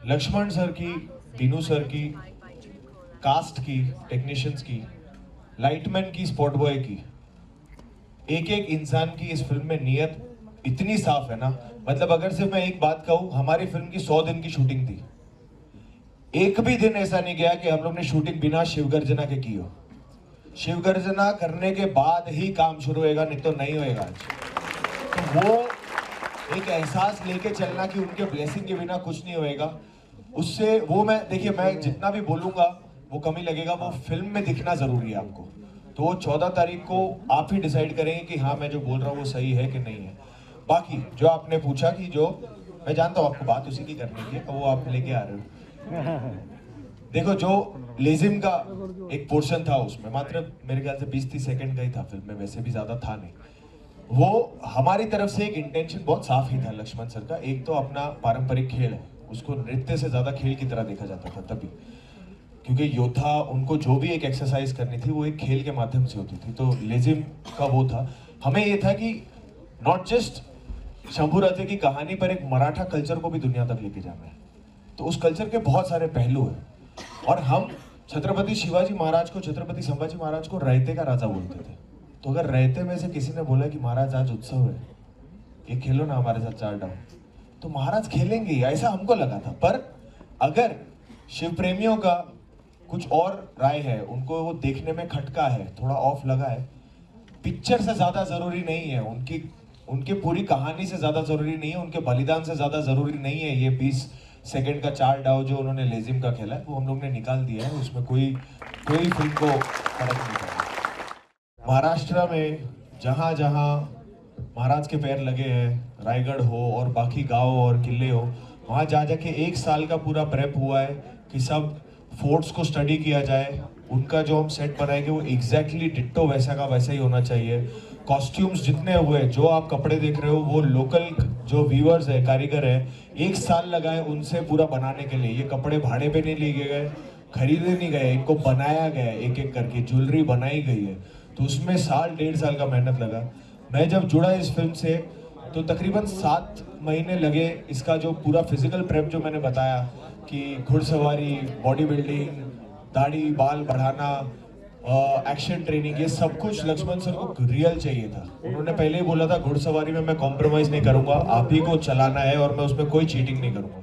Lakshman sir की, Binu sir की, cast की, टेक्नीशियंस की, लाइटमैन की, स्पॉट बॉय की, एक एक इंसान की इस फिल्म में नीयत इतनी साफ है ना। मतलब अगर सिर्फ मैं एक बात कहूं, हमारी फिल्म की 100 दिन की शूटिंग थी। एक भी दिन ऐसा नहीं गया कि हम लोग ने शूटिंग बिना शिव गर्जना के की हो। शिव गर्जना करने के बाद ही काम शुरू होएगा, नहीं तो नहीं होएगा आज। तो वो एक एहसास लेके चलना कि उनके ब्लेसिंग के बिना कुछ नहीं होएगा, उससे वो मैं देखिए, मैं जितना भी बोलूंगा वो कमी लगेगा। वो फिल्म में दिखना जरूरी है आपको। तो 14 तारीख को आप ही डिसाइड करेंगे कि हाँ मैं जो बोल रहा हूँ वो सही है कि नहीं है। बाकी जो आपने पूछा कि जो मैं जानता हूँ आपको बात उसी की करनी थी, वो आप लेके आ रहे हो। देखो, जो लेजिम का एक पोर्शन था उसमें मात्र मेरे ख्याल से 20-30 सेकंड का ही था फिल्म में, वैसे भी ज्यादा था नहीं। वो हमारी तरफ से एक इंटेंशन बहुत साफ ही था लक्ष्मण सर का। एक तो अपना पारंपरिक खेल है, उसको नृत्य से ज्यादा खेल की तरह देखा जाता था तभी, क्योंकि योद्धा उनको जो भी एक एक्सरसाइज करनी थी वो एक खेल के माध्यम से होती थी। तो लेजिम का वो था। हमें ये था कि नॉट जस्ट शंभू राजे की कहानी पर एक मराठा कल्चर को भी दुनिया तक लेके जाना है। तो उस कल्चर के बहुत सारे पहलू हैं और हम छत्रपति शिवाजी महाराज को, छत्रपति संभाजी महाराज को रायते का राजा बोलते थे। तो अगर रायते में से किसी ने बोला कि महाराज आज उत्सव है, ये खेलो ना हमारे साथ 4 डाउन, तो महाराज खेलेंगे, ऐसा हमको लगा था। पर अगर शिव प्रेमियों का कुछ और राय है, उनको वो देखने में खटका है, थोड़ा ऑफ लगा है, पिक्चर से ज्यादा जरूरी नहीं है, उनकी पूरी कहानी से ज्यादा जरूरी नहीं है, उनके बलिदान से ज्यादा जरूरी नहीं है ये 20 सेकंड का 4 डाव जो उन्होंने लेजिम का खेला है, वो हम लोग ने निकाल दिया है। उसमें कोई फिल्म को फर्क नहीं पड़ा। महाराष्ट्र में जहाँ जहाँ महाराज के पैर लगे हैं, रायगढ़ हो और बाकी गांव और किले हो, वहाँ जा जाके 1 साल का पूरा प्रेप हुआ है कि सब फोर्ट्स को स्टडी किया जाए। उनका जो हम सेट बनाएंगे वो एग्जैक्टली डिट्टो वैसा का वैसा ही होना चाहिए। कॉस्ट्यूम्स जितने हुए, जो आप कपड़े देख रहे हो, वो लोकल जो वीवर्स है, कारीगर है, 1 साल लगाए उनसे पूरा बनाने के लिए। ये कपड़े भाड़े पे नहीं लिए गए, खरीदे नहीं गए, इनको बनाया गया एक एक करके, ज्वेलरी बनाई गई है। तो उसमें 1.5 साल का मेहनत लगा। मैं जब जुड़ा इस फिल्म से तो तकरीबन 7 महीने लगे। इसका जो पूरा फिजिकल प्रेप जो मैंने बताया कि घुड़सवारी, बॉडी बिल्डिंग, दाढ़ी बाल बढ़ाना, एक्शन ट्रेनिंग, ये सब कुछ लक्ष्मण सर को रियल चाहिए था। उन्होंने पहले ही बोला था घुड़सवारी में मैं कॉम्प्रोमाइज नहीं करूंगा, आप ही को चलाना है और मैं उसमें कोई चीटिंग नहीं करूंगा।